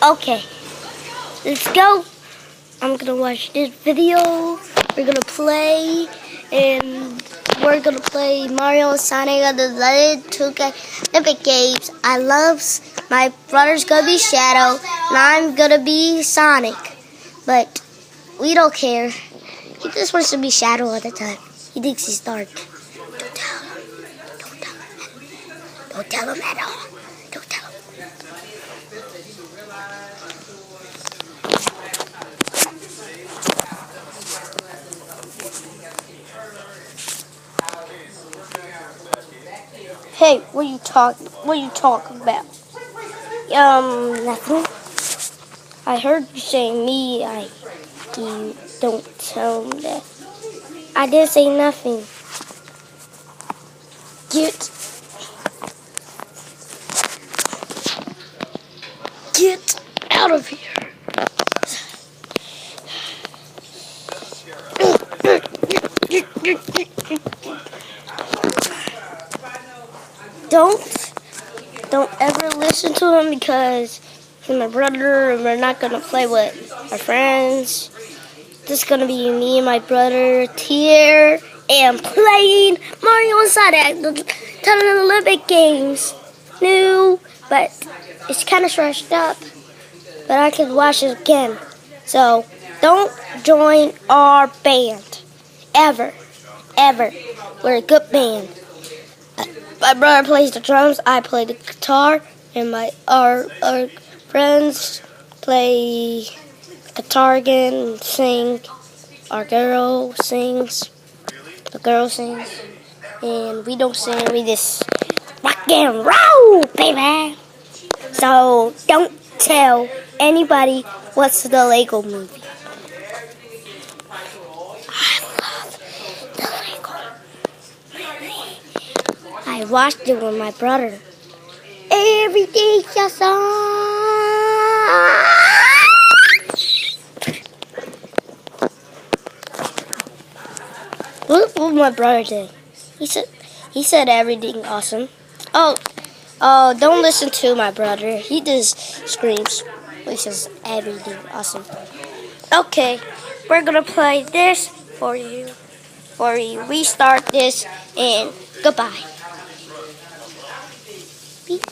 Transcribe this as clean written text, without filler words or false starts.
Okay, let's go. I'm gonna watch this video. We're gonna play, and we're gonna play Mario and Sonic on the Olympic Games. My brother's gonna be Shadow, and I'm gonna be Sonic. But we don't care. He just wants to be Shadow all the time. He thinks he's dark. Don't tell him. Don't tell him. Don't tell him at all. Don't tell him. Hey, what are you talking about? Nothing. I heard you saying you don't tell him that. I didn't say nothing. Get out of here. Don't ever listen to him because he's my brother and we're not going to play with our friends. This is going to be me and my brother here and playing Mario and Sonic at the Olympic Games. New, but it's kind of stretched up, but I can watch it again. So don't join our band. Ever. We're a good band. My brother plays the drums, I play the guitar, and our friends play guitar again and sing. Our girl sings, the girl sings, and we don't sing, we just rock and roll, baby. So don't tell anybody what's the Lego movie. I watched it with my brother. Everything's just on. What my brother did? He said everything awesome. Oh, don't listen to my brother. He just screams. He says everything awesome. Okay, we're gonna play this for you. We start this and goodbye. Beep.